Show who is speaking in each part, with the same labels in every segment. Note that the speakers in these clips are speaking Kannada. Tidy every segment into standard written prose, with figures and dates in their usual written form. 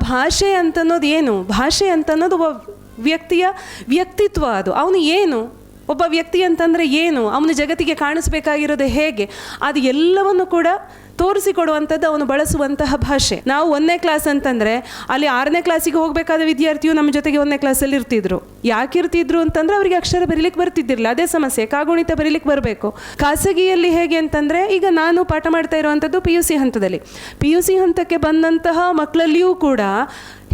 Speaker 1: ಭಾಷೆ ಅಂತನ್ನೋದು ಏನು? ಭಾಷೆ ಅಂತನ್ನೋದು ಒಬ್ಬ ವ್ಯಕ್ತಿಯ ವ್ಯಕ್ತಿತ್ವ. ಅದು ಅವನು ಏನು, ಒಬ್ಬ ವ್ಯಕ್ತಿ ಅಂತಂದರೆ ಏನು, ಅವನು ಜಗತ್ತಿಗೆ ಕಾಣಿಸ್ಬೇಕಾಗಿರೋದು ಹೇಗೆ, ಅದು ಎಲ್ಲವನ್ನು ಕೂಡ ತೋರಿಸಿಕೊಡುವಂಥದ್ದು ಅವನು ಬಳಸುವಂತಹ ಭಾಷೆ. ನಾವು 1ನೇ ಕ್ಲಾಸ್ ಅಂತಂದರೆ ಅಲ್ಲಿ 6ನೇ ಕ್ಲಾಸಿಗೆ ಹೋಗಬೇಕಾದ ವಿದ್ಯಾರ್ಥಿಯು ನಮ್ಮ ಜೊತೆಗೆ 1ನೇ ಕ್ಲಾಸಲ್ಲಿ ಇರ್ತಿದ್ರು. ಯಾಕೆ ಇರ್ತಿದ್ರು ಅಂತಂದರೆ ಅವರಿಗೆ ಅಕ್ಷರ ಬರೀಲಿಕ್ಕೆ ಬರ್ತಿದ್ದಿರಲಿಲ್ಲ. ಅದೇ ಸಮಸ್ಯೆ, ಕಾಗುಣಿತ ಬರೀಲಿಕ್ಕೆ ಬರಬೇಕು. ಖಾಸಗಿಯಲ್ಲಿ ಹೇಗೆ ಅಂತಂದರೆ, ಈಗ ನಾನು ಪಾಠ ಮಾಡ್ತಾ ಇರುವಂಥದ್ದು PUC ಹಂತದಲ್ಲಿ. PUC ಹಂತಕ್ಕೆ ಬಂದಂತಹ ಮಕ್ಕಳಲ್ಲಿಯೂ ಕೂಡ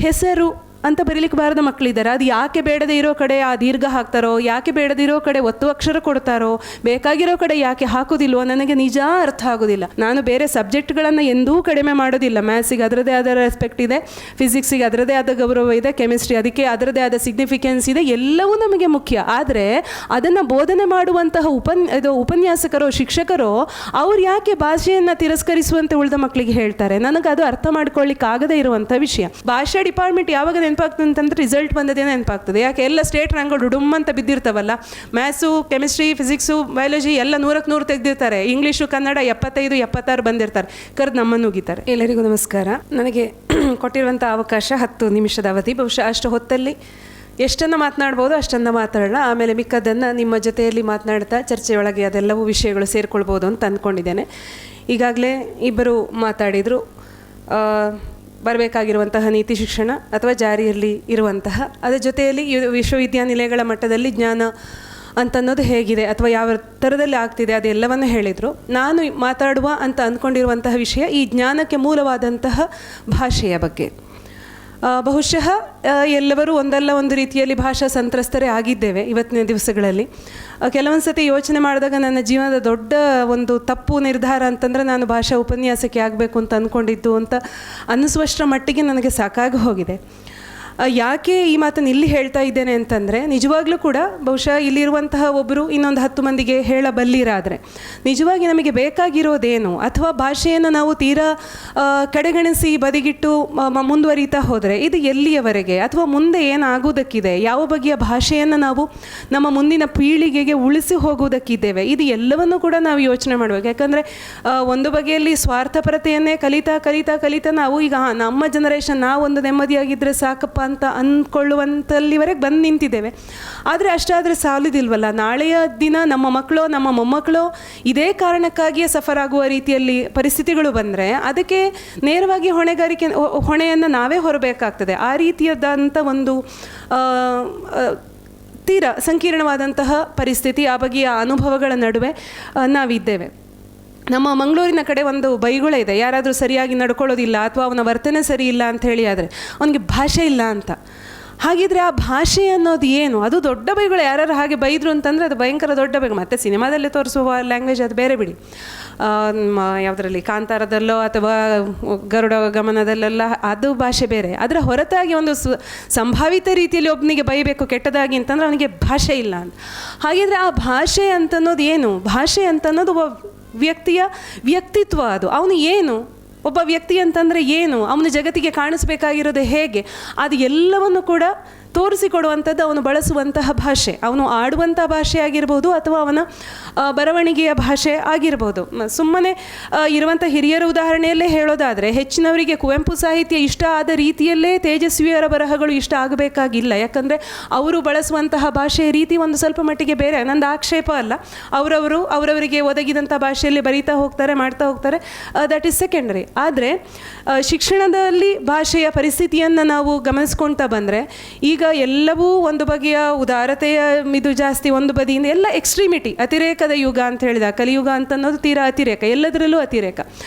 Speaker 1: ಹೆಸರು ಅಂತ ಬರೀಲಿಕ್ಕೆ ಬಾರದ ಮಕ್ಕಳಿದ್ದಾರೆ. ಅದು ಯಾಕೆ ಬೇಡದೇ ಇರೋ ಕಡೆ ಆ ದೀರ್ಘ ಹಾಕ್ತಾರೋ, ಯಾಕೆ ಬೇಡದೇ ಇರೋ ಕಡೆ ಒತ್ತು ಅಕ್ಷರ ಕೊಡ್ತಾರೋ, ಬೇಕಾಗಿರೋ ಕಡೆ ಯಾಕೆ ಹಾಕೋದಿಲ್ವೋ ನನಗೆ ನಿಜ ಅರ್ಥ ಆಗೋದಿಲ್ಲ. ನಾನು ಬೇರೆ ಸಬ್ಜೆಕ್ಟ್ಗಳನ್ನು ಎಂದೂ ಕಡಿಮೆ ಮಾಡೋದಿಲ್ಲ. ಮ್ಯಾಥ್ಸಿಗೆ ಅದರದೇ ಆದ ರೆಸ್ಪೆಕ್ಟ್ ಇದೆ, ಫಿಸಿಕ್ಸಿಗೆ ಅದರದೇ ಆದ ಗೌರವ ಇದೆ, ಕೆಮಿಸ್ಟ್ರಿ ಅದಕ್ಕೆ ಅದರದೇ ಆದ ಸಿಗ್ನಿಫಿಕೆನ್ಸ್ ಇದೆ, ಎಲ್ಲವೂ ನಮಗೆ ಮುಖ್ಯ. ಆದರೆ ಅದನ್ನು ಬೋಧನೆ ಮಾಡುವಂತಹ ಉಪನ್ಯಾಸಕರು, ಶಿಕ್ಷಕರು ಅವ್ರು ಯಾಕೆ ಭಾಷೆಯನ್ನು ತಿರಸ್ಕರಿಸುವಂತೆ ಉಳಿದ ಮಕ್ಕಳಿಗೆ ಹೇಳ್ತಾರೆ? ನನಗೆ ಅದು ಅರ್ಥ ಮಾಡ್ಕೊಳ್ಳಿಕ್ಕೆ ಆಗದೇ ಇರುವಂಥ ವಿಷಯ. ಭಾಷಾ ಡಿಪಾರ್ಟ್ಮೆಂಟ್ ಯಾವಾಗ ನೆನಪಾಗ್ತದೆ ಅಂತಂದ್ರೆ ರಿಸಲ್ಟ್ ಬಂದದೇ ನೆನಪಾಗ್ತದೆ. ಯಾಕೆ ಎಲ್ಲ ಸ್ಟೇಟ್ ರ್ಯಾಂಕ್ಗಳು ಡುಮ್ ಅಂತ ಬಿದ್ದಿರ್ತಾವಲ್ಲ. ಮ್ಯಾಥ್ಸು, ಕೆಮಿಸ್ಟ್ರಿ, ಫಿಸಿಕ್ಸು, ಬಯಾಲಜಿ ಎಲ್ಲ 100ಕ್ಕೆ 100 ತೆಗೆದಿರ್ತಾರೆ. ಇಂಗ್ಲೀಷು, ಕನ್ನಡ 75, 76 ಬಂದಿರ್ತಾರೆ. ಕರೆದು ನಮ್ಮನ್ನು ಉಗಿತಾರೆ. ಎಲ್ಲರಿಗೂ ನಮಸ್ಕಾರ. ನನಗೆ ಕೊಟ್ಟಿರುವಂಥ ಅವಕಾಶ 10 ನಿಮಿಷದ ಅವಧಿ. ಬಹುಶಃ ಅಷ್ಟು ಹೊತ್ತಲ್ಲಿ ಎಷ್ಟನ್ನು ಮಾತನಾಡ್ಬೋದು ಅಷ್ಟನ್ನು ಮಾತಾಡೋಣ. ಆಮೇಲೆ ಮಿಕ್ಕದನ್ನು ನಿಮ್ಮ ಜೊತೆಯಲ್ಲಿ ಮಾತನಾಡ್ತಾ ಚರ್ಚೆಯೊಳಗೆ ಅದೆಲ್ಲವೂ ವಿಷಯಗಳು ಸೇರಿಕೊಳ್ಬೋದು ಅಂತ ಅಂದ್ಕೊಂಡಿದ್ದೇನೆ. ಈಗಾಗಲೇ ಇಬ್ಬರು ಮಾತಾಡಿದರು. ಬರಬೇಕಾಗಿರುವಂತಹ ನೀತಿ ಶಿಕ್ಷಣ ಅಥವಾ ಜಾರಿಯಲ್ಲಿ ಇರುವಂತಹ, ಅದರ ಜೊತೆಯಲ್ಲಿ ವಿಶ್ವವಿದ್ಯಾನಿಲಯಗಳ ಮಟ್ಟದಲ್ಲಿ ಜ್ಞಾನ ಅಂತನ್ನೋದು ಹೇಗಿದೆ ಅಥವಾ ಯಾವ ಥರದಲ್ಲಿ ಆಗ್ತಿದೆ ಅದೆಲ್ಲವನ್ನು ಹೇಳಿದರು. ನಾನು ಮಾತಾಡುವ ಅಂತ ಅಂದ್ಕೊಂಡಿರುವಂತಹ ವಿಷಯ ಈ ಜ್ಞಾನಕ್ಕೆ ಮೂಲವಾದಂತಹ ಭಾಷೆಯ ಬಗ್ಗೆ. ಬಹುಶಃ ಎಲ್ಲರೂ ಒಂದಲ್ಲ ಒಂದು ರೀತಿಯಲ್ಲಿ ಭಾಷಾ ಸಂತ್ರಸ್ತರೇ ಆಗಿದ್ದೇವೆ ಇವತ್ತಿನ ದಿವಸಗಳಲ್ಲಿ. ಕೆಲವೊಂದು ಸತಿ ಯೋಚನೆ ಮಾಡಿದಾಗ ನನ್ನ ಜೀವನದ ದೊಡ್ಡ ಒಂದು ತಪ್ಪು ನಿರ್ಧಾರ ಅಂತಂದರೆ ನಾನು ಭಾಷಾ ಉಪನ್ಯಾಸಕ್ಕೆ ಆಗಬೇಕು ಅಂತ ಅಂದ್ಕೊಂಡಿದ್ದು ಅಂತ ಅನ್ನಿಸುವಷ್ಟರ ಮಟ್ಟಿಗೆ ನನಗೆ ಸಾಕಾಗಿ ಹೋಗಿದೆ. ಯಾಕೆ ಈ ಮಾತನ್ನು ಇಲ್ಲಿ ಹೇಳ್ತಾ ಇದ್ದೇನೆ ಅಂತಂದರೆ, ನಿಜವಾಗ್ಲೂ ಕೂಡ ಬಹುಶಃ ಇಲ್ಲಿರುವಂತಹ ಒಬ್ಬರು ಇನ್ನೊಂದು 10 ಮಂದಿಗೆ ಹೇಳಬಲ್ಲಿರಾದರೆ ನಿಜವಾಗಿ ನಮಗೆ ಬೇಕಾಗಿರೋದೇನು, ಅಥವಾ ಭಾಷೆಯನ್ನು ನಾವು ತೀರಾ ಕಡೆಗಣಿಸಿ ಬದಿಗಿಟ್ಟು ಮುಂದುವರಿತಾ ಹೋದರೆ ಇದು ಎಲ್ಲಿಯವರೆಗೆ, ಅಥವಾ ಮುಂದೆ ಏನಾಗುವುದಕ್ಕಿದೆ, ಯಾವ ಬಗೆಯ ಭಾಷೆಯನ್ನು ನಾವು ನಮ್ಮ ಮುಂದಿನ ಪೀಳಿಗೆಗೆ ಉಳಿಸಿ ಹೋಗುವುದಕ್ಕಿದ್ದೇವೆ, ಇದು ಎಲ್ಲವನ್ನೂ ಕೂಡ ನಾವು ಯೋಚನೆ ಮಾಡಬೇಕು. ಯಾಕಂದರೆ ಒಂದು ಬಗೆಯಲ್ಲಿ ಸ್ವಾರ್ಥಪರತೆಯನ್ನೇ ಕಲಿತಾ ಕಲಿತಾ ಕಲಿತಾ ನಾವು ಈಗ ನಮ್ಮ ಜನರೇಷನ್ ನಾವೊಂದು ನೆಮ್ಮದಿಯಾಗಿದ್ದರೆ ಸಾಕಪ್ಪ ಅಂತ ಅಂದ್ಕೊಳ್ಳುವಂತಲ್ಲಿವರೆಗೆ ಬಂದು ನಿಂತಿದ್ದೇವೆ. ಆದರೆ ಅಷ್ಟಾದರೆ ಸಾಲುದಿಲ್ವಲ್ಲ. ನಾಳೆಯ ದಿನ ನಮ್ಮ ಮಕ್ಕಳು, ನಮ್ಮ ಮೊಮ್ಮಕ್ಕಳು ಇದೇ ಕಾರಣಕ್ಕಾಗಿಯೇ ಸಫರ್ ಆಗುವ ರೀತಿಯಲ್ಲಿ ಪರಿಸ್ಥಿತಿಗಳು ಬಂದರೆ ಅದಕ್ಕೆ ನೇರವಾಗಿ ಹೊಣೆಯನ್ನು ನಾವೇ ಹೊರಬೇಕಾಗ್ತದೆ. ಆ ರೀತಿಯಾದಂಥ ಒಂದು ತೀರಾ ಸಂಕೀರ್ಣವಾದಂತಹ ಪರಿಸ್ಥಿತಿ, ಆ ಬಗೆಯ ಅನುಭವಗಳ ನಡುವೆ ನಾವಿದ್ದೇವೆ. ನಮ್ಮ ಮಂಗಳೂರಿನ ಕಡೆ ಒಂದು ಬೈಗುಳ ಇದೆ, ಯಾರಾದರೂ ಸರಿಯಾಗಿ ನಡ್ಕೊಳ್ಳೋದಿಲ್ಲ ಅಥವಾ ಅವನ ವರ್ತನೆ ಸರಿ ಇಲ್ಲ ಅಂತ ಹೇಳಿ ಆದರೆ ಅವನಿಗೆ ಭಾಷೆ ಇಲ್ಲ ಅಂತ. ಹಾಗಿದ್ರೆ ಆ ಭಾಷೆ ಅನ್ನೋದು ಏನು? ಅದು ದೊಡ್ಡ ಬೈಗುಳ. ಯಾರು ಹಾಗೆ ಬೈದರು ಅಂತಂದರೆ ಅದು ಭಯಂಕರ ದೊಡ್ಡ ಬೈಗು. ಮತ್ತು ಸಿನಿಮಾದಲ್ಲಿ ತೋರಿಸುವ ಲ್ಯಾಂಗ್ವೇಜ್ ಅದು ಬೇರೆ ಬಿಡಿ. ಯಾವುದರಲ್ಲಿ ಕಾಂತಾರದಲ್ಲೋ ಅಥವಾ ಗರುಡ ಗಮನದಲ್ಲೆಲ್ಲ ಅದು ಭಾಷೆ ಬೇರೆ. ಅದರ ಹೊರತಾಗಿ ಒಂದು ಸಂಭಾವಿತ ರೀತಿಯಲ್ಲಿ ಒಬ್ಬನಿಗೆ ಬೈಬೇಕು ಕೆಟ್ಟದಾಗಿ ಅಂತಂದರೆ ಅವನಿಗೆ ಭಾಷೆ ಇಲ್ಲ ಅಂತ. ಹಾಗಿದ್ರೆ ಆ ಭಾಷೆ ಅಂತನ್ನೋದು ಏನು? ಭಾಷೆ ಅಂತನ್ನೋದು ಒಬ್ಬ ವ್ಯಕ್ತಿಯ ವ್ಯಕ್ತಿತ್ವ. ಅದು ಅವನು ಏನು, ಒಬ್ಬ ವ್ಯಕ್ತಿ ಅಂತಂದರೆ ಏನು, ಅವನು ಜಗತ್ತಿಗೆ ಕಾಣಿಸ್ಬೇಕಾಗಿರೋದು ಹೇಗೆ, ಅದು ಎಲ್ಲವನ್ನು ಕೂಡ ತೋರಿಸಿಕೊಡುವಂಥದ್ದು ಅವನು ಬಳಸುವಂತಹ ಭಾಷೆ. ಅವನು ಆಡುವಂಥ ಭಾಷೆ ಆಗಿರ್ಬೋದು ಅಥವಾ ಅವನ ಬರವಣಿಗೆಯ ಭಾಷೆ ಆಗಿರ್ಬೋದು. ಸುಮ್ಮನೆ ಇರುವಂಥ ಹಿರಿಯರ ಉದಾಹರಣೆಯಲ್ಲೇ ಹೇಳೋದಾದರೆ, ಹೆಚ್ಚಿನವರಿಗೆ ಕುವೆಂಪು ಸಾಹಿತ್ಯ ಇಷ್ಟ ಆದ ರೀತಿಯಲ್ಲೇ ತೇಜಸ್ವಿಯರ ಬರಹಗಳು ಇಷ್ಟ ಆಗಬೇಕಾಗಿಲ್ಲ. ಯಾಕಂದರೆ ಅವರು ಬಳಸುವಂತಹ ಭಾಷೆಯ ರೀತಿ ಒಂದು ಸ್ವಲ್ಪ ಮಟ್ಟಿಗೆ ಬೇರೆ. ನಂದು ಆಕ್ಷೇಪ ಅಲ್ಲ, ಅವರವರಿಗೆ ಒದಗಿದಂಥ ಭಾಷೆಯಲ್ಲಿ ಬರೀತಾ ಹೋಗ್ತಾರೆ, ಮಾಡ್ತಾ ಹೋಗ್ತಾರೆ, ದಟ್ ಈಸ್ ಸೆಕೆಂಡರಿ. ಆದರೆ ಶಿಕ್ಷಣದಲ್ಲಿ ಭಾಷೆಯ ಪರಿಸ್ಥಿತಿಯನ್ನು ನಾವು ಗಮನಿಸ್ಕೊಳ್ತಾ ಬಂದರೆ ಈಗ ಎಲ್ಲವೂ ಒಂದು ಬಗೆಯ ಉದಾರತೆಯ ಇದು ಜಾಸ್ತಿ, ಒಂದು ಬದಿಯಿಂದ ಎಲ್ಲ ಎಕ್ಸ್ಟ್ರೀಮಿಟಿ, ಅತಿರೇಕದ ಯುಗ ಅಂತ ಹೇಳಿದ ಕಲಿಯುಗ ಅಂತ ಅನ್ನೋದು ತೀರಾ ಅತಿರೇಕ, ಎಲ್ಲದರಲ್ಲೂ ಅತಿರೇಕ.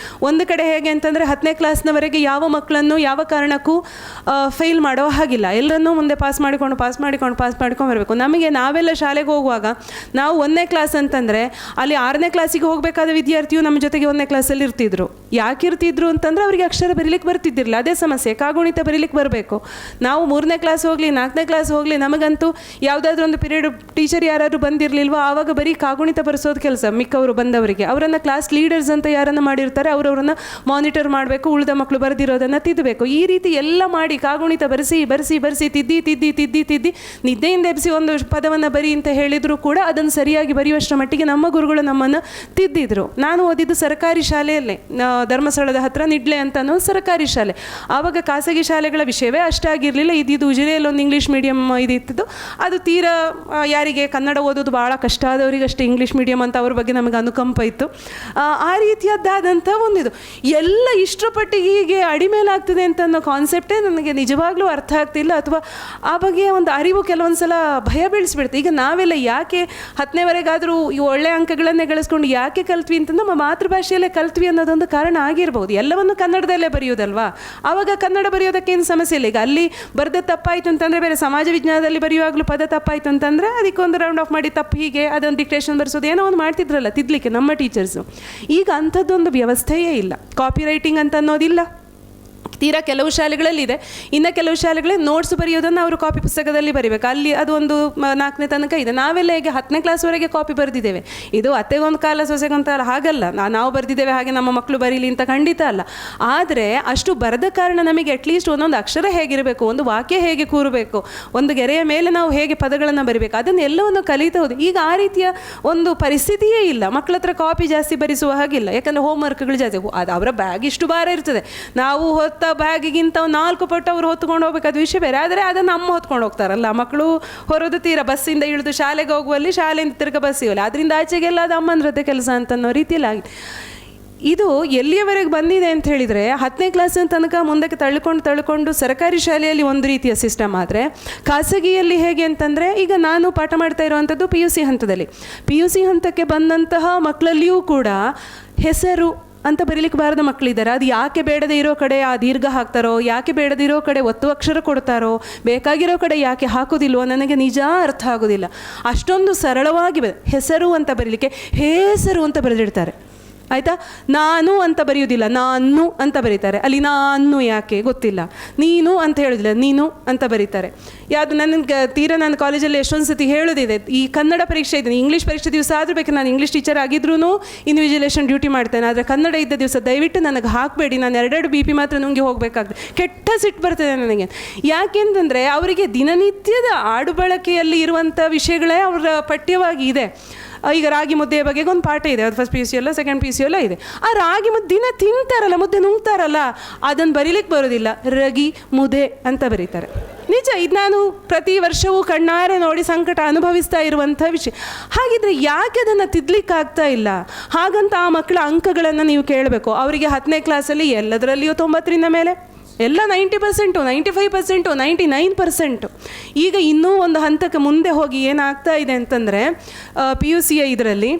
Speaker 1: ಒಂದು ಕಡೆ ಹೇಗೆ ಅಂತಂದರೆ 10ನೇ ಕ್ಲಾಸ್ನವರೆಗೆ ಯಾವ ಮಕ್ಕಳನ್ನು ಯಾವ ಕಾರಣಕ್ಕೂ ಫೇಲ್ ಮಾಡೋ ಹಾಗಿಲ್ಲ, ಎಲ್ಲರನ್ನೂ ಮುಂದೆ ಪಾಸ್ ಮಾಡಿಕೊಂಡು ಬರಬೇಕು. ನಮಗೆ ನಾವೆಲ್ಲ ಶಾಲೆಗೆ ಹೋಗುವಾಗ ನಾವು 1ನೇ ಕ್ಲಾಸ್ ಅಂತಂದರೆ ಅಲ್ಲಿ 6ನೇ ಕ್ಲಾಸಿಗೆ ಹೋಗಬೇಕಾದ ವಿದ್ಯಾರ್ಥಿಯು ನಮ್ಮ ಜೊತೆಗೆ 1ನೇ ಕ್ಲಾಸಲ್ಲಿ ಇರ್ತಿದ್ರು. ಯಾಕೆ ಇರ್ತಿದ್ರು ಅಂತಂದರೆ ಅವರಿಗೆ ಅಕ್ಷರ ಬರೀಲಿಕ್ಕೆ ಬರ್ತಿದ್ದಿರಲಿಲ್ಲ. ಅದೇ ಸಮಸ್ಯೆ, ಕಾಗುಣಿತ ಬರೀಲಿಕ್ಕೆ ಬರಬೇಕು. ನಾವು 3ನೇ ಕ್ಲಾಸ್ ಹೋಗಲಿ 4ನೇ ಕ್ಲಾಸ್ ಹೋಗಲಿ, ನಮಗಂತೂ ಯಾವುದಾದ್ರೂ ಒಂದು ಪೀರಿಯಡ್ ಟೀಚರ್ ಯಾರಾದರೂ ಬಂದಿರಲಿಲ್ವ ಆವಾಗ ಬರೀ ಕಾಗುಣಿತ ಬರೆಸೋದು ಕೆಲಸ. ಮಿಕ್ಕವರು ಬಂದವರಿಗೆ ಅವರನ್ನು ಕ್ಲಾಸ್ ಲೀಡರ್ಸ್ ಅಂತ ಯಾರನ್ನು ಮಾಡಿರ್ತಾರೆ ಅವರವ್ರನ್ನ ಮಾನಿಟರ್ ಮಾಡಬೇಕು, ಉಳಿದ ಮಕ್ಕಳು ಬರೆದಿರೋದನ್ನು ತಿದ್ದಬೇಕು. ಈ ರೀತಿ ಎಲ್ಲ ಮಾಡಿ ಕಾಗುಣಿತ ಬರೆಸಿ ತಿದ್ದಿ ನಿದ್ದೆಯಿಂದ ಎಬ್ಬಿಸಿ ಒಂದು ಪದವನ್ನು ಬರಿ ಅಂತ ಹೇಳಿದರೂ ಕೂಡ ಅದನ್ನು ಸರಿಯಾಗಿ ಬರೆಯುವಷ್ಟರ ಮಟ್ಟಿಗೆ ನಮ್ಮ ಗುರುಗಳು ನಮ್ಮನ್ನು ತಿದ್ದಿದ್ರು. ನಾನು ಓದಿದ್ದು ಸರ್ಕಾರಿ ಶಾಲೆಯಲ್ಲೇ, ಧರ್ಮಸ್ಥಳದ ಹತ್ರ ನಿಡ್ಲೆ ಅಂತ ಅನ್ನೋ ಸರ್ಕಾರಿ ಶಾಲೆ. ಆವಾಗ ಖಾಸಗಿ ಶಾಲೆಗಳ ವಿಷಯವೇ ಅಷ್ಟಾಗಿರಲಿಲ್ಲ. ಇದು ಉಜಿರೆಯಲ್ಲಿ ಒಂದು ಇಂಗ್ಲೀಷ್ ಮೀಡಿಯಮ್ ಇದಿತ್ತು. ಅದು ತೀರಾ ಯಾರಿಗೆ ಕನ್ನಡ ಓದೋದು ಭಾಳ ಕಷ್ಟ ಆದವರಿಗೆ ಅಷ್ಟೇ ಇಂಗ್ಲೀಷ್ ಮೀಡಿಯಮ್ ಅಂತ ಅವ್ರ ಬಗ್ಗೆ ನಮಗೆ ಅನುಕಂಪ ಇತ್ತು. ಆ ರೀತಿಯದ್ದಾದಂಥ ಒಂದಿದು ಎಲ್ಲ ಇಷ್ಟಪಟ್ಟಿಗೆ ಹೀಗೆ ಅಡಿಮೇಲಾಗ್ತದೆ ಅಂತ ಅನ್ನೋ ಕಾನ್ಸೆಪ್ಟೇ ನನಗೆ ನಿಜವಾಗ್ಲೂ ಅರ್ಥ ಆಗ್ತಿಲ್ಲ, ಅಥವಾ ಆ ಬಗ್ಗೆ ಒಂದು ಅರಿವು ಕೆಲವೊಂದು ಸಲ ಭಯ ಬೀಳಿಸ್ಬಿಡುತ್ತೆ. ಈಗ ನಾವೆಲ್ಲ ಯಾಕೆ 10ನೇವರೆಗಾದರೂ ಈ ಒಳ್ಳೆ ಅಂಕಗಳನ್ನೇ ಗಳಿಸ್ಕೊಂಡು ಯಾಕೆ ಕಲ್ತ್ವಿ ಅಂತ ನಮ್ಮ ಮಾತೃಭಾಷೆಯಲ್ಲೇ ಕಲ್ತ್ವಿ ಅನ್ನೋದೊಂದು ಕಾರಣ ಆಗಿರ್ಬೋದು. ಎಲ್ಲವನ್ನು ಕನ್ನಡದಲ್ಲೇ ಬರೆಯೋದಲ್ವಾ, ಆವಾಗ ಕನ್ನಡ ಬರೆಯೋದಕ್ಕೇನು ಸಮಸ್ಯೆ ಇಲ್ಲ. ಈಗ ಅಲ್ಲಿ ಬರೆದ ತಪ್ಪಾಯಿತು ಅಂತಂದರೆ, ಬೇರೆ ಸಮಾಜ ವಿಜ್ಞಾನದಲ್ಲಿ ಬರೆಯುವಾಗಲೂ ಪದ ತಪ್ಪಾಯಿತು ಅಂತಂದರೆ ಅದಕ್ಕೊಂದು ರೌಂಡ್ ಆಫ್ ಮಾಡಿ ತಪ್ಪು ಹೀಗೆ ಅದನ್ನು ಡಿಕ್ಟೇಷನ್ ಬರೆಸೋದು ಏನೋ ಒಂದು ಮಾಡ್ತಿದ್ರಲ್ಲ ತಿದ್ದಲಿಕ್ಕೆ ನಮ್ಮ ಟೀಚರ್ಸು. ಈಗ ಅಂಥದ್ದೊಂದು ವ್ಯವಸ್ಥೆಯೇ ಇಲ್ಲ. ಕಾಪಿ ರೈಟಿಂಗ್ ಅಂತ ಅನ್ನೋದಿಲ್ಲ. ತೀರಾ ಕೆಲವು ಶಾಲೆಗಳಲ್ಲಿದೆ. ಇನ್ನು ಕೆಲವು ಶಾಲೆಗಳಲ್ಲಿ ನೋಟ್ಸ್ ಬರೆಯೋದನ್ನು ಅವರು ಕಾಪಿ ಪುಸ್ತಕದಲ್ಲಿ ಬರೀಬೇಕು. ಅಲ್ಲಿ ಅದು ಒಂದು 4ನೇ ತನಕ ಇದೆ. ನಾವೆಲ್ಲ ಈಗ 10ನೇ ಕ್ಲಾಸ್ವರೆಗೆ ಕಾಪಿ ಬರೆದಿದ್ದೇವೆ. ಇದು ಅತ್ತೆಗೊಂದು ಕಾಲ ಸೊಸೆಗೊಂದು ಕಾಲ ಹಾಗಲ್ಲ, ನಾವು ಬರೆದಿದ್ದೇವೆ ಹಾಗೆ ನಮ್ಮ ಮಕ್ಕಳು ಬರೀಲಿ ಅಂತ ಖಂಡಿತ ಅಲ್ಲ. ಆದರೆ ಅಷ್ಟು ಬರೆದ ಕಾರಣ ನಮಗೆ ಅಟ್ಲೀಸ್ಟ್ ಒಂದೊಂದು ಅಕ್ಷರ ಹೇಗಿರಬೇಕು, ಒಂದು ವಾಕ್ಯ ಹೇಗೆ ಕೂರಬೇಕು, ಒಂದು ಗೆರೆಯ ಮೇಲೆ ನಾವು ಹೇಗೆ ಪದಗಳನ್ನು ಬರೀಬೇಕು, ಅದನ್ನೆಲ್ಲವನ್ನು ಕಲಿತಾ ಹೋದೆ. ಈಗ ಆ ರೀತಿಯ ಒಂದು ಪರಿಸ್ಥಿತಿಯೇ ಇಲ್ಲ. ಮಕ್ಕಳ ಹತ್ರ ಕಾಪಿ ಜಾಸ್ತಿ ಬರೆಸುವ ಹಾಗಿಲ್ಲ. ಯಾಕಂದರೆ ಹೋಮ್ವರ್ಕ್ಗಳು ಜಾಸ್ತಿ. ಅದು ಅವರ ಬ್ಯಾಗ್ ಇಷ್ಟು ಭಾರ ಇರ್ತದೆ, ನಾವು ಹೊತ್ತ ಬ್ಯಾಗಿಗಿಂತ 4 ಪಟ್ಟು ಅವ್ರು ಹೊತ್ಕೊಂಡು ಹೋಗ್ಬೇಕಾದ ವಿಷಯ ಬೇರೆ. ಆದರೆ ಅದನ್ನು ಅಮ್ಮ ಹೊತ್ಕೊಂಡು ಹೋಗ್ತಾರಲ್ಲ, ಮಕ್ಕಳು ಹೊರೋದು ತೀರಾ ಬಸ್ಸಿಂದ ಇಳಿದು ಶಾಲೆಗೆ ಹೋಗುವಲ್ಲಿ, ಶಾಲೆಯಿಂದ ತಿರ್ಗ ಬಸ್ ಇವಲ್ಲಿ, ಅದರಿಂದ ಆಚೆಗೆಲ್ಲ ಅದು ಅಮ್ಮನದ್ರದ್ದೇ ಕೆಲಸ ಅಂತನ್ನೋ ರೀತಿಯಲ್ಲಿ ಆಗಿದೆ. ಇದು ಎಲ್ಲಿಯವರೆಗೆ ಬಂದಿದೆ ಅಂತ ಹೇಳಿದರೆ, 10ನೇ ಕ್ಲಾಸಿನ ತನಕ ಮುಂದಕ್ಕೆ ತಳ್ಕೊಂಡು ಸರ್ಕಾರಿ ಶಾಲೆಯಲ್ಲಿ ಒಂದು ರೀತಿಯ ಸಿಸ್ಟಮ್ ಆದರೆ, ಖಾಸಗಿಯಲ್ಲಿ ಹೇಗೆ ಅಂತಂದರೆ, ಈಗ ನಾನು ಪಾಠ ಮಾಡ್ತಾ ಇರುವಂಥದ್ದು PUC ಹಂತದಲ್ಲಿ. PUC ಹಂತಕ್ಕೆ ಬಂದಂತಹ ಮಕ್ಕಳಲ್ಲಿಯೂ ಕೂಡ ಹೆಸರು ಅಂತ ಬರೀಲಿಕ್ಕೆ ಬಾರದ ಮಕ್ಕಳಿದ್ದಾರೆ. ಅದು ಯಾಕೆ ಬೇಡದೇ ಇರೋ ಕಡೆ ಆ ದೀರ್ಘ ಹಾಕ್ತಾರೋ, ಯಾಕೆ ಬೇಡದೇ ಇರೋ ಕಡೆ ಒತ್ತು ಅಕ್ಷರ ಕೊಡ್ತಾರೋ, ಬೇಕಾಗಿರೋ ಕಡೆ ಯಾಕೆ ಹಾಕೋದಿಲ್ವೋ ನನಗೆ ನಿಜ ಅರ್ಥ ಆಗೋದಿಲ್ಲ. ಅಷ್ಟೊಂದು ಸರಳವಾಗಿ ಹೆಸರು ಅಂತ ಬರೀಲಿಕ್ಕೆ ಹೇಸರು ಅಂತ ಬರೆದಿಡ್ತಾರೆ. ಆಯಿತಾ, ನಾನು ಅಂತ ಬರೆಯೋದಿಲ್ಲ, ನಾನು ಅಂತ ಬರೀತಾರೆ. ಅಲ್ಲಿ ನಾನು ಯಾಕೆ ಗೊತ್ತಿಲ್ಲ. ನೀನು ಅಂತ ಹೇಳೋದಿಲ್ಲ, ನೀನು ಅಂತ ಬರೀತಾರೆ. ಯಾವುದು ನಾನು ಕಾಲೇಜಲ್ಲಿ ಎಷ್ಟೊಂದು ಸತಿ ಹೇಳೋದಿದೆ, ಈ ಕನ್ನಡ ಪರೀಕ್ಷೆ ಇದ್ದೀನಿ, ಇಂಗ್ಲೀಷ್ ಪರೀಕ್ಷೆ ದಿವಸ ಆದರೂ ಬೇಕು, ನಾನು ಇಂಗ್ಲೀಷ್ ಟೀಚರ್ ಆಗಿದ್ರೂ ಇನ್ವಿಜಿಲೇಷನ್ ಡ್ಯೂಟಿ ಮಾಡ್ತೇನೆ, ಆದರೆ ಕನ್ನಡ ಇದ್ದ ದಿವಸ ದಯವಿಟ್ಟು ನನಗೆ ಹಾಕಬೇಡಿ, ನಾನು 2 BP ಮಾತ್ರ ನುಂಗಿ ಹೋಗಬೇಕಾಗ್ತದೆ. ಕೆಟ್ಟ ಸಿಟ್ಟು ಬರ್ತದೆ ನನಗೆ. ಯಾಕೆಂತಂದರೆ ಅವರಿಗೆ ದಿನನಿತ್ಯದ ಆಡು ಬಳಕೆಯಲ್ಲಿ ಇರುವಂಥ ವಿಷಯಗಳೇ ಅವರ ಪಠ್ಯವಾಗಿ ಇದೆ. ಈಗ ರಾಗಿ ಮುದ್ದೆಯ ಬಗ್ಗೆ ಒಂದು ಪಾಠ ಇದೆ, ಅದು ಫಸ್ಟ್ PUC ಅಲ್ಲ ಸೆಕೆಂಡ್ PUC ಅಲ್ಲ ಇದೆ. ಆ ರಾಗಿ ಮುದ್ದೆ ದಿನ ತಿಂತಾರಲ್ಲ, ಮುದ್ದೆ ನುಂಗ್ತಾರಲ್ಲ, ಅದನ್ನು ಬರೀಲಿಕ್ಕೆ ಬರೋದಿಲ್ಲ, ರಗಿ ಮುದೆ ಅಂತ ಬರೀತಾರೆ. ನಿಜ, ಇದು ನಾನು ಪ್ರತಿ ವರ್ಷವೂ ಕಣ್ಣಾರೆ ನೋಡಿ ಸಂಕಟ ಅನುಭವಿಸ್ತಾ ಇರುವಂಥ ವಿಷಯ. ಹಾಗಿದ್ರೆ ಯಾಕೆ ಅದನ್ನು ತಿದ್ದಲಿಕ್ಕಾಗ್ತಾ ಇಲ್ಲ? ಹಾಗಂತ ಆ ಮಕ್ಕಳ ಅಂಕಗಳನ್ನು ನೀವು ಕೇಳಬೇಕು. ಅವರಿಗೆ 10ನೇ ಕ್ಲಾಸಲ್ಲಿ ಎಲ್ಲದರಲ್ಲಿಯೂ 90ರಿಂದ ಮೇಲೆ, ಎಲ್ಲ 90%, 95%, 99%. ಈಗ ಇನ್ನೂ ಒಂದು ಹಂತಕ್ಕೆ ಮುಂದೆ ಹೋಗಿ ಏನಾಗ್ತಾ ಇದೆ ಅಂತಂದರೆ, PUCಯ ಇದರಲ್ಲಿ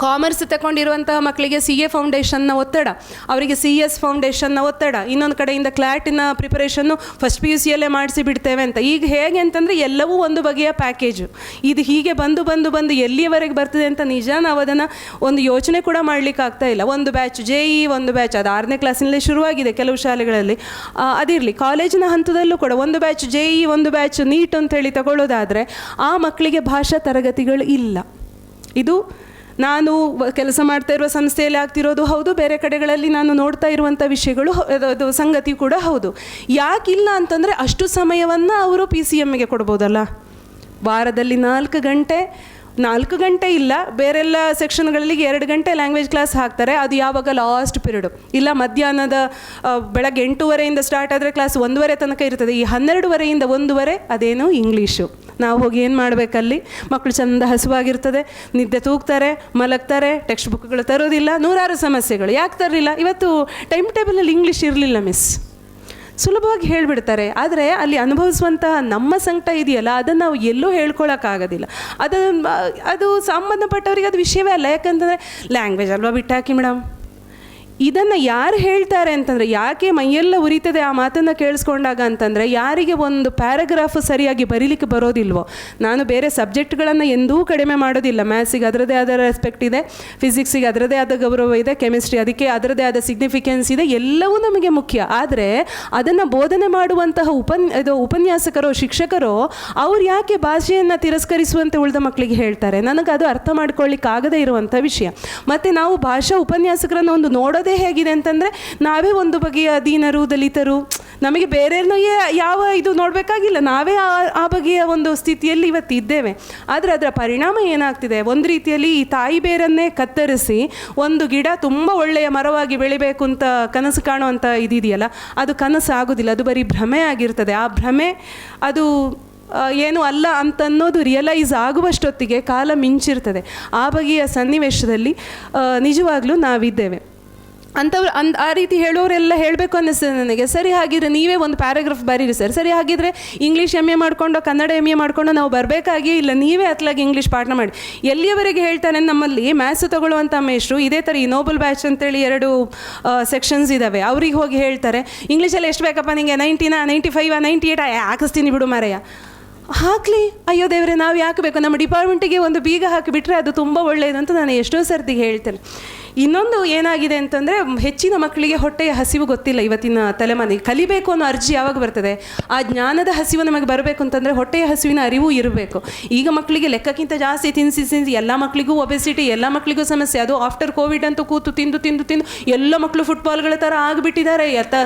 Speaker 1: ಕಾಮರ್ಸ್ ತಗೊಂಡಿರುವಂತಹ ಮಕ್ಕಳಿಗೆ CA ಫೌಂಡೇಶನ್ನ ಒತ್ತಡ, ಅವರಿಗೆ CS ಫೌಂಡೇಶನ್ನ ಒತ್ತಡ, ಇನ್ನೊಂದು ಕಡೆಯಿಂದ ಕ್ಲಾಟಿನ ಪ್ರಿಪರೇಷನ್ನು ಫಸ್ಟ್ PUCಯಲ್ಲೇ ಮಾಡಿಸಿ ಬಿಡ್ತೇವೆ ಅಂತ. ಈಗ ಹೇಗೆ ಅಂತಂದರೆ ಎಲ್ಲವೂ ಒಂದು ಬಗೆಯ ಪ್ಯಾಕೇಜು. ಇದು ಹೀಗೆ ಬಂದು ಎಲ್ಲಿಯವರೆಗೆ ಬರ್ತದೆ ಅಂತ ನಿಜ ನಾವು ಅದನ್ನು ಒಂದು ಯೋಚನೆ ಕೂಡ ಮಾಡಲಿಕ್ಕಾಗ್ತಾ ಇಲ್ಲ. ಒಂದು ಬ್ಯಾಚ್ JEE, ಒಂದು ಬ್ಯಾಚ್ ಅದು 6ನೇ ಕ್ಲಾಸಿನಲ್ಲೇ ಶುರುವಾಗಿದೆ ಕೆಲವು ಶಾಲೆಗಳಲ್ಲಿ. ಅದಿರಲಿ, ಕಾಲೇಜಿನ ಹಂತದಲ್ಲೂ ಕೂಡ ಒಂದು ಬ್ಯಾಚ್ JEE, ಒಂದು ಬ್ಯಾಚ್ ನೀಟ್ ಅಂತೇಳಿ ತಗೊಳ್ಳೋದಾದರೆ ಆ ಮಕ್ಕಳಿಗೆ ಭಾಷಾ ತರಗತಿಗಳು ಇಲ್ಲ. ಇದು ನಾನು ಕೆಲಸ ಮಾಡ್ತಾ ಇರುವ ಸಂಸ್ಥೆಯಲ್ಲಿ ಆಗ್ತಿರೋದು ಹೌದು, ಬೇರೆ ಕಡೆಗಳಲ್ಲಿ ನಾನು ನೋಡ್ತಾ ಇರುವಂಥ ವಿಷಯಗಳು ಅದು ಸಂಗತಿ ಕೂಡ ಹೌದು. ಯಾಕಿಲ್ಲ ಅಂತಂದರೆ, ಅಷ್ಟು ಸಮಯವನ್ನು ಅವರು PCMಗೆ ಕೊಡ್ಬೋದಲ್ಲ. ವಾರದಲ್ಲಿ 4 ಗಂಟೆ ಇಲ್ಲ, ಬೇರೆಲ್ಲ ಸೆಕ್ಷನ್ಗಳಲ್ಲಿ 2 ಗಂಟೆ ಲ್ಯಾಂಗ್ವೇಜ್ ಕ್ಲಾಸ್ ಹಾಕ್ತಾರೆ. ಅದು ಯಾವಾಗ ಲಾಸ್ಟ್ ಪೀರಿಯಡು, ಇಲ್ಲ ಮಧ್ಯಾಹ್ನದ ಬೆಳಗ್ಗೆ 8:30 ಸ್ಟಾರ್ಟ್ ಆದರೆ ಕ್ಲಾಸ್ 1:30 ತನಕ ಇರ್ತದೆ. ಈ 12:30 1:30 ಅದೇನು ಇಂಗ್ಲೀಷು. ನಾವು ಹೋಗಿ ಏನು ಮಾಡಬೇಕಲ್ಲಿ? ಮಕ್ಕಳು ಚೆಂದ ಹಸುವಾಗಿರ್ತದೆ, ನಿದ್ದೆ ತೂಗ್ತಾರೆ, ಮಲಗ್ತಾರೆ, ಟೆಕ್ಸ್ಟ್ ಬುಕ್ಗಳು ತರೋದಿಲ್ಲ, ನೂರಾರು ಸಮಸ್ಯೆಗಳು. ಯಾಕೆ ತರಲಿಲ್ಲ? ಇವತ್ತು ಟೈಮ್ ಟೇಬಲಲ್ಲಿ ಇಂಗ್ಲೀಷ್ ಇರಲಿಲ್ಲ ಮಿಸ್, ಸುಲಭವಾಗಿ ಹೇಳಿಬಿಡ್ತಾರೆ. ಆದರೆ ಅಲ್ಲಿ ಅನುಭವಿಸುವಂತಹ ನಮ್ಮ ಸಂಕಟ ಇದೆಯಲ್ಲ, ಅದನ್ನು ನಾವು ಎಲ್ಲೂ ಹೇಳ್ಕೊಳಕ್ಕಾಗೋದಿಲ್ಲ. ಅದು ಸಂಬಂಧಪಟ್ಟವರಿಗೆ ಅದು ವಿಷಯವೇ ಅಲ್ಲ. ಯಾಕಂತಂದರೆ ಲ್ಯಾಂಗ್ವೇಜ್ ಅಲ್ವಾ, ಬಿಟ್ಟಾಕಿ ಮೇಡಮ್. ಇದನ್ನು ಯಾರು ಹೇಳ್ತಾರೆ ಅಂತಂದರೆ, ಯಾಕೆ ಮೈಯೆಲ್ಲ ಉರಿತದೆ ಆ ಮಾತನ್ನು ಕೇಳಿಸ್ಕೊಂಡಾಗ ಅಂತಂದರೆ, ಯಾರಿಗೆ ಒಂದು ಪ್ಯಾರಾಗ್ರಾಫ್ ಸರಿಯಾಗಿ ಬರೀಲಿಕ್ಕೆ ಬರೋದಿಲ್ವೋ. ನಾನು ಬೇರೆ ಸಬ್ಜೆಕ್ಟ್ಗಳನ್ನು ಎಂದೂ ಕಡಿಮೆ ಮಾಡೋದಿಲ್ಲ. ಮ್ಯಾಥ್ಸಿಗೆ ಅದರದೇ ಆದ ರೆಸ್ಪೆಕ್ಟ್ ಇದೆ, ಫಿಸಿಕ್ಸಿಗೆ ಅದರದೇ ಆದ ಗೌರವ ಇದೆ, ಕೆಮಿಸ್ಟ್ರಿ ಅದಕ್ಕೆ ಅದರದೇ ಆದ ಸಿಗ್ನಿಫಿಕೆನ್ಸ್ ಇದೆ, ಎಲ್ಲವೂ ನಮಗೆ ಮುಖ್ಯ. ಆದರೆ ಅದನ್ನು ಬೋಧನೆ ಮಾಡುವಂತಹ ಉಪನ್ಯಾಸಕರೋ ಶಿಕ್ಷಕರೋ ಅವ್ರು ಯಾಕೆ ಭಾಷೆಯನ್ನು ತಿರಸ್ಕರಿಸುವಂತೆ ಉಳಿದ ಮಕ್ಕಳಿಗೆ ಹೇಳ್ತಾರೆ? ನನಗೆ ಅದು ಅರ್ಥ ಮಾಡ್ಕೊಳ್ಳಿಕ್ಕಾಗದೇ ಇರುವಂಥ ವಿಷಯ. ಮತ್ತು ನಾವು ಭಾಷಾ ಉಪನ್ಯಾಸಕರನ್ನು ಒಂದು ನೋಡೋದೇ ಹೇಗಿದೆ ಅಂತಂದರೆ, ನಾವೇ ಒಂದು ಬಗೆಯ ದೀನರು, ದಲಿತರು, ನಮಗೆ ಬೇರೆಯೂ ಯಾವ ಇದು ನೋಡಬೇಕಾಗಿಲ್ಲ, ನಾವೇ ಆ ಬಗೆಯ ಒಂದು ಸ್ಥಿತಿಯಲ್ಲಿ ಇವತ್ತು ಇದ್ದೇವೆ. ಆದರೆ ಅದರ ಪರಿಣಾಮ ಏನಾಗ್ತಿದೆ, ಒಂದು ರೀತಿಯಲ್ಲಿ ಈ ತಾಯಿ ಬೇರನ್ನೇ ಕತ್ತರಿಸಿ ಒಂದು ಗಿಡ ತುಂಬ ಒಳ್ಳೆಯ ಮರವಾಗಿ ಬೆಳಿಬೇಕು ಅಂತ ಕನಸು ಕಾಣುವಂಥ ಇದಿದೆಯಲ್ಲ, ಅದು ಕನಸು ಆಗೋದಿಲ್ಲ, ಅದು ಬರೀ ಭ್ರಮೆ ಆಗಿರ್ತದೆ. ಆ ಭ್ರಮೆ ಅದು ಏನು ಅಲ್ಲ ಅಂತನ್ನೋದು ರಿಯಲೈಸ್ ಆಗುವಷ್ಟೊತ್ತಿಗೆ ಕಾಲ ಮಿಂಚಿರ್ತದೆ. ಆ ಬಗೆಯ ಸನ್ನಿವೇಶದಲ್ಲಿ ನಿಜವಾಗ್ಲೂ ನಾವಿದ್ದೇವೆ. ಅಂಥವ್ರು ಆ ರೀತಿ ಹೇಳೋರೆಲ್ಲ ಹೇಳಬೇಕು ಅನ್ನಿಸ್ತದೆ ನನಗೆ. ಸರಿ, ಹಾಗಿದ್ರೆ ನೀವೇ ಒಂದು ಪ್ಯಾರಾಗ್ರಾಫ್ ಬರೀರಿ ಸರ್. ಸರಿ, ಹಾಗಿದ್ರೆ ಇಂಗ್ಲೀಷ್ MA ಮಾಡಿಕೊಂಡು ಕನ್ನಡ MA ಮಾಡಿಕೊಂಡು ನಾವು ಬರಬೇಕಾಗಿಯೇ ಇಲ್ಲ, ನೀವೇ ಅತ್ಲಾಗಿ ಇಂಗ್ಲೀಷ್ ಪಾಠ ಮಾಡಿ. ಎಲ್ಲಿಯವರೆಗೆ ಹೇಳ್ತಾನೆ, ನಮ್ಮಲ್ಲಿ ಮ್ಯಾಥ್ಸ್ ತಗೊಳ್ಳುವಂಥ ಮೇಷ್ಟ್ರು ಇದೇ ಥರ ಈ ನೋಬಲ್ ಬ್ಯಾಚ್ ಅಂತೇಳಿ 2 ಸೆಕ್ಷನ್ಸ್ ಇದ್ದಾವೆ, ಅವ್ರಿಗೆ ಹೋಗಿ ಹೇಳ್ತಾರೆ ಇಂಗ್ಲೀಷಲ್ಲಿ ಎಷ್ಟು ಬೇಕಪ್ಪ ನಿಮಗೆ, 90ನಾ 95 98 ಹಾಕಿಸ್ತೀನಿ ಬಿಡು ಮಾರಯ್ಯ. ಹಾಕಲಿ, ಅಯ್ಯೋ ದೇವರೇ, ನಾವು ಯಾಕೆ ಬೇಕು, ನಮ್ಮ ಡಿಪಾರ್ಟ್ಮೆಂಟಿಗೆ ಒಂದು ಬೀಗ ಹಾಕಿಬಿಟ್ರೆ ಅದು ತುಂಬ ಒಳ್ಳೆಯದು ಅಂತ ನಾನು ಎಷ್ಟೋ ಸರ್ತಿ ಹೇಳ್ತೇನೆ. ಇನ್ನೊಂದು ಏನಾಗಿದೆ ಅಂತಂದರೆ, ಹೆಚ್ಚಿನ ಮಕ್ಕಳಿಗೆ ಹೊಟ್ಟೆಯ ಹಸಿವು ಗೊತ್ತಿಲ್ಲ. ಇವತ್ತಿನ ತಲೆಮಾರಿಗೆ ಕಲಿಬೇಕು ಅನ್ನೋ ಅರ್ಜಿ ಯಾವಾಗ ಬರ್ತದೆ, ಆ ಜ್ಞಾನದ ಹಸಿವು ನಮಗೆ ಬರಬೇಕು ಅಂತಂದರೆ ಹೊಟ್ಟೆಯ ಹಸಿವಿನ ಅರಿವು ಇರಬೇಕು. ಈಗ ಮಕ್ಕಳಿಗೆ ಲೆಕ್ಕಕ್ಕಿಂತ ಜಾಸ್ತಿ ತಿನ್ನಿಸಿ ಎಲ್ಲ ಮಕ್ಕಳಿಗೂ ಒಬೆಸಿಟಿ, ಎಲ್ಲ ಮಕ್ಕಳಿಗೂ ಸಮಸ್ಯೆ. ಅದು ಆಫ್ಟರ್ ಕೋವಿಡ್ ಅಂತೂ ಕೂತು ತಿಂದು ಎಲ್ಲ ಮಕ್ಕಳು ಫುಟ್ಬಾಲ್ಗಳ ಥರ ಆಗಿಬಿಟ್ಟಿದ್ದಾರೆ.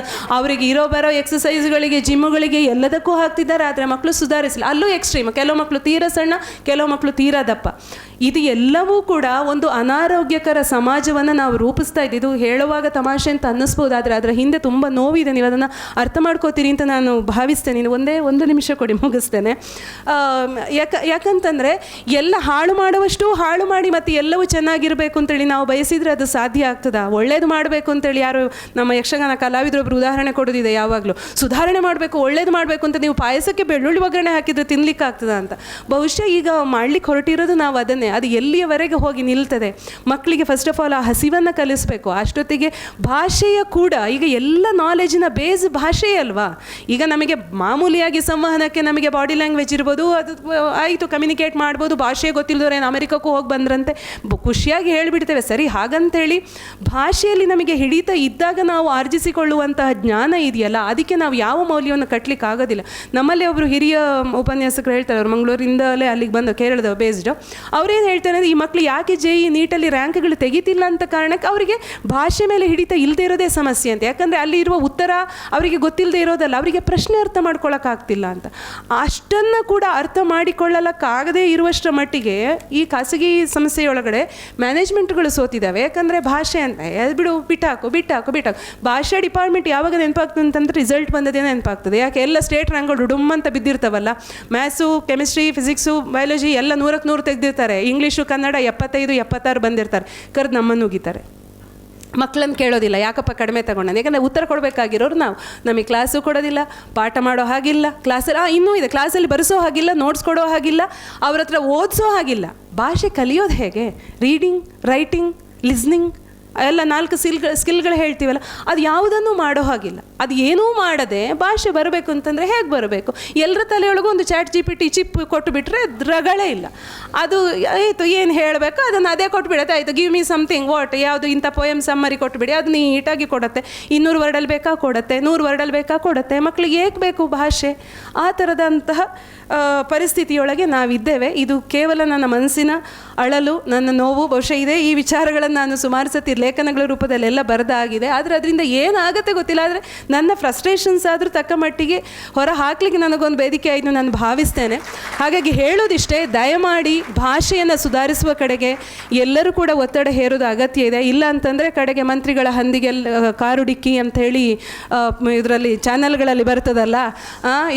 Speaker 1: ಅವರಿಗೆ ಇರೋ ಬರೋ ಎಕ್ಸಸೈಸ್ಗಳಿಗೆ, ಜಿಮ್ಮುಗಳಿಗೆ ಎಲ್ಲದಕ್ಕೂ ಹಾಕ್ತಿದ್ದಾರೆ. ಆದರೆ ಮಕ್ಕಳು ಸುಧಾರಿಸಿಲ್ಲ. ಅಲ್ಲೂ ಎಕ್ಸ್ಟ್ರೀಮ್, ಕೆಲವು ಮಕ್ಕಳು ತೀರಾ ಸಣ್ಣ, ಕೆಲವು ಮಕ್ಕಳು ತೀರಾ ದಪ್ಪ. ಇದು ಎಲ್ಲವೂ ಕೂಡ ಒಂದು ಅನಾರೋಗ್ಯಕರ ಸಮಾಜವನ್ನು ನಾವು ರೂಪಿಸ್ತಾ ಇದ್ದೀವಿ. ಇದು ಹೇಳುವಾಗ ತಮಾಷೆ ಅಂತ ಅನ್ನಿಸ್ಬೋದು, ಆದರೆ ಅದರ ಹಿಂದೆ ತುಂಬ ನೋವಿದೆ. ನೀವು ಅದನ್ನು ಅರ್ಥ ಮಾಡ್ಕೋತೀರಿ ಅಂತ ನಾನು ಭಾವಿಸ್ತೇನೆ. ಒಂದು ನಿಮಿಷ ಕೊಡಿ, ಮುಗಿಸ್ತೇನೆ. ಯಾಕಂತಂದರೆ ಎಲ್ಲ ಹಾಳು ಮಾಡುವಷ್ಟು ಹಾಳು ಮಾಡಿ ಮತ್ತು ಎಲ್ಲವೂ ಚೆನ್ನಾಗಿರಬೇಕು ಅಂತೇಳಿ ನಾವು ಬಯಸಿದರೆ ಅದು ಸಾಧ್ಯ ಆಗ್ತದಾ? ಒಳ್ಳೇದು ಮಾಡಬೇಕು ಅಂತೇಳಿ ಯಾರು ನಮ್ಮ ಯಕ್ಷಗಾನ ಕಲಾವಿದರೊಬ್ಬರು ಉದಾಹರಣೆ ಕೊಡೋದಿದೆ ಯಾವಾಗಲೂ. ಸುಧಾರಣೆ ಮಾಡಬೇಕು, ಒಳ್ಳೇದು ಮಾಡಬೇಕು ಅಂತ ನೀವು ಪಾಯಸಕ್ಕೆ ಬೆಳ್ಳುಳ್ಳಿ ಒಗ್ಗರಣೆ ಹಾಕಿದರೆ ತಿನ್ಲಿಕ್ಕೆ ಆಗ್ತದ ಅಂತ. ಬಹುಶಃ ಈಗ ಮಾಡ್ಲಿಕ್ಕೆ ಹೊರಟಿರೋದು ನಾವು ಅದನ್ನೇ. ಅದು ಎಲ್ಲಿಯವರೆಗೆ ಹೋಗಿ ನಿಲ್ತದೆ? ಮಕ್ಕಳಿಗೆ ಫಸ್ಟ್ ಆಫ್ ಆಲ್ ಆ ಹಸಿವನ್ನು ಕಲಿಸಬೇಕು. ಅಷ್ಟೊತ್ತಿಗೆ ಭಾಷೆಯ ಕೂಡ, ಈಗ ಎಲ್ಲ ನಾಲೆಜಿನ ಬೇಸ್ ಭಾಷೆ ಅಲ್ವಾ. ಈಗ ನಮಗೆ ಮಾಮೂಲಿಯಾಗಿ ಸಂವಹನಕ್ಕೆ ನಮಗೆ ಬಾಡಿ ಲ್ಯಾಂಗ್ವೇಜ್ ಇರ್ಬೋದು, ಅದು ಆಯಿತು, ಕಮ್ಯುನಿಕೇಟ್ ಮಾಡ್ಬೋದು. ಭಾಷೆ ಗೊತ್ತಿಲ್ಲದವ್ರೇನು ಅಮೆರಿಕಕ್ಕೂ ಹೋಗಿ ಬಂದ್ರಂತೆ ಖುಷಿಯಾಗಿ ಹೇಳಿಬಿಡ್ತೇವೆ. ಸರಿ, ಹಾಗಂತೇಳಿ ಭಾಷೆಯಲ್ಲಿ ನಮಗೆ ಹಿಡಿತ ಇದ್ದಾಗ ನಾವು ಆರ್ಜಿಸಿಕೊಳ್ಳುವಂತಹ ಜ್ಞಾನ ಇದೆಯಲ್ಲ, ಅದಕ್ಕೆ ನಾವು ಯಾವ ಮೌಲ್ಯವನ್ನು ಕಟ್ಟಲಿಕ್ಕೆ ಆಗೋದಿಲ್ಲ. ನಮ್ಮಲ್ಲಿ ಒಬ್ಬರು ಹಿರಿಯ ಉಪನ್ಯಾಸಕರು ಹೇಳ್ತಾರೆ, ಅವರು ಮಂಗಳೂರಿಂದಲೇ ಅಲ್ಲಿಗೆ ಬಂದು ಕೇರಳದ ಬೇಸ್ಡ್. ಅವ್ರೇನು ಹೇಳ್ತಾರೆ ಅಂದರೆ, ಈ ಮಕ್ಕಳು ಯಾಕೆ JEE ನೀಟಲ್ಲಿ ರ್ಯಾಂಕ್ಗಳು ತೆಗಿತಿಲ್ಲ ಅಂತ ಕಾರಣಕ್ಕೆ ಅವರಿಗೆ ಭಾಷೆ ಮೇಲೆ ಹಿಡಿತ ಇಲ್ಲದೆ ಇರೋದೇ ಸಮಸ್ಯೆ ಅಂತ. ಯಾಕಂದರೆ ಅಲ್ಲಿ ಇರುವ ಉತ್ತರ ಅವರಿಗೆ ಗೊತ್ತಿಲ್ಲದೆ ಇರೋದಲ್ಲ, ಅವರಿಗೆ ಪ್ರಶ್ನೆ ಅರ್ಥ ಮಾಡ್ಕೊಳ್ಳೋಕ್ಕಾಗ್ತಿಲ್ಲ ಅಂತ. ಅಷ್ಟನ್ನು ಕೂಡ ಅರ್ಥ ಮಾಡಿಕೊಳ್ಳಕ್ಕಾಗದೇ ಇರುವಷ್ಟರ ಮಟ್ಟಿಗೆ ಈ ಖಾಸಗಿ ಸಂಸ್ಥೆಯೊಳಗಡೆ ಮ್ಯಾನೇಜ್ಮೆಂಟ್ಗಳು ಸೋತಿದ್ದಾವೆ. ಯಾಕಂದರೆ ಭಾಷೆ ಅಂತ ಬಿಡು, ಬಿಟ್ಟಾಕು. ಭಾಷಾ ಡಿಪಾರ್ಟ್ಮೆಂಟ್ ಯಾವಾಗ ನೆನಪಾಗ್ತದೆ ಅಂತಂದರೆ ರಿಸಲ್ಟ್ ಬಂದದೇ ನೆನಪಾಗ್ತದೆ. ಯಾಕೆ ಎಲ್ಲ ಸ್ಟೇಟ್ ರ್ಯಾಂಕ್ಗಳು ಡುಮ್ ಅಂತ ಬಿದ್ದಿರ್ತಾವಲ್ಲ. ಮ್ಯಾಥ್ಸು, ಕೆಮಿಸ್ಟ್ರಿ, ಫಿಸಿಕ್ಸು, ಬಯಾಲಜಿ ಎಲ್ಲ 100ಕ್ಕೆ 100 ತೆಗೆದಿರ್ತಾರೆ. ಇಂಗ್ಲೀಷು, ಕನ್ನಡ 75, 76 ಬಂದಿರ್ತಾರೆ. ಕರೆದು ನಮ್ಮನ್ನು ಉಗಿತಾರೆ. ಮಕ್ಕಳನ್ನು ಕೇಳೋದಿಲ್ಲ, ಯಾಕಪ್ಪ ಕಡಿಮೆ ತಗೊಂಡು. ಯಾಕಂದರೆ ಉತ್ತರ ಕೊಡಬೇಕಾಗಿರೋರು ನಾವು. ನಮಗೆ ಕ್ಲಾಸು ಕೊಡೋದಿಲ್ಲ, ಪಾಠ ಮಾಡೋ ಹಾಗಿಲ್ಲ, ಕ್ಲಾಸಲ್ಲಿ ಇನ್ನೂ ಇದೆ, ಕ್ಲಾಸಲ್ಲಿ ಬರೆಸೋ ಹಾಗಿಲ್ಲ, ನೋಟ್ಸ್ ಕೊಡೋ ಹಾಗಿಲ್ಲ, ಅವ್ರ ಹತ್ರ ಓದಿಸೋ ಹಾಗಿಲ್ಲ. ಭಾಷೆ ಕಲಿಯೋದು ಹೇಗೆ? ರೀಡಿಂಗ್, ರೈಟಿಂಗ್, ಲಿಸ್ನಿಂಗ್ ಎಲ್ಲ 4 ಸ್ಕಿಲ್ಗಳು ಹೇಳ್ತೀವಲ್ಲ, ಅದು ಯಾವುದನ್ನು ಮಾಡೋ ಹಾಗಿಲ್ಲ. ಅದು ಏನೂ ಮಾಡದೆ ಭಾಷೆ ಬರಬೇಕು ಅಂತಂದರೆ ಹೇಗೆ ಬರಬೇಕು? ಎಲ್ಲರ ತಲೆಯೊಳಗೂ ಒಂದು ChatGPT ಚಿಪ್ ಕೊಟ್ಟು ಬಿಟ್ಟರೆ ರಗಳೇ ಇಲ್ಲ. ಅದು ಆಯಿತು, ಏನು ಹೇಳಬೇಕು ಅದನ್ನು ಅದೇ ಕೊಟ್ಟುಬಿಡತ್ತೆ. ಆಯಿತು, ಗಿವ್ ಮೀ ಸಮಥಿಂಗ್, ವಾಟ್, ಯಾವುದು ಇಂಥ ಪೋಯಮ್ ಸಮ್ಮರಿ ಕೊಟ್ಟುಬಿಡಿ, ಅದು ನೀಟಾಗಿ ಕೊಡುತ್ತೆ. 200 ವರ್ಡಲ್ಲಿ ಬೇಕಾ ಕೊಡುತ್ತೆ, 100 ವರ್ಡಲ್ಲಿ ಬೇಕಾ ಕೊಡುತ್ತೆ. ಮಕ್ಕಳಿಗೆ ಏಕೆ ಬೇಕು ಭಾಷೆ? ಆ ಥರದಂತಹ ಪರಿಸ್ಥಿತಿಯೊಳಗೆ ನಾವಿದ್ದೇವೆ. ಇದು ಕೇವಲ ನನ್ನ ಮನಸ್ಸಿನ ಅಳಲು, ನನ್ನ ನೋವು. ಬಹುಶಃ ಇದೆ, ಈ ವಿಚಾರಗಳನ್ನು ನಾನು ಸುಮಾರು ಸತಿ ಲೇಖನಗಳ ರೂಪದಲ್ಲೆಲ್ಲ ಬರೆದಾಗಿದೆ. ಆದರೆ ಅದರಿಂದ ಏನಾಗುತ್ತೆ ಗೊತ್ತಿಲ್ಲ. ಆದರೆ ನನ್ನ ಫ್ರಸ್ಟ್ರೇಷನ್ಸ್ ಆದರೂ ತಕ್ಕ ಮಟ್ಟಿಗೆ ಹೊರ ಹಾಕಲಿಕ್ಕೆ ನನಗೊಂದು ವೇದಿಕೆ ಆಯಿತು ನಾನು ಭಾವಿಸ್ತೇನೆ. ಹಾಗಾಗಿ ಹೇಳೋದಿಷ್ಟೇ, ದಯಮಾಡಿ ಭಾಷೆಯನ್ನು ಸುಧಾರಿಸುವ ಕಡೆಗೆ ಎಲ್ಲರೂ ಕೂಡ ಒತ್ತಡ ಹೇರೋದು ಅಗತ್ಯ ಇದೆ. ಇಲ್ಲ ಅಂತಂದರೆ ಕಡೆಗೆ ಮಂತ್ರಿಗಳ ಹಂದಿಗೆಲ್ಲ ಕಾರು ಡಿಕ್ಕಿ ಅಂಥೇಳಿ ಇದರಲ್ಲಿ ಚಾನಲ್ಗಳಲ್ಲಿ ಬರ್ತದಲ್ಲ,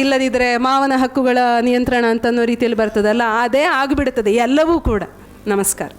Speaker 1: ಇಲ್ಲದಿದ್ದರೆ ಮಾವನ ಹಕ್ಕುಗಳ ನಿಯಂತ್ರಣ ಅಂತನ್ನೋ ರೀತಿಯಲ್ಲಿ ಬರ್ತದಲ್ಲ, ಅದೇ ಆಗಿಬಿಡುತ್ತದೆ ಎಲ್ಲವೂ ಕೂಡ. ನಮಸ್ಕಾರ.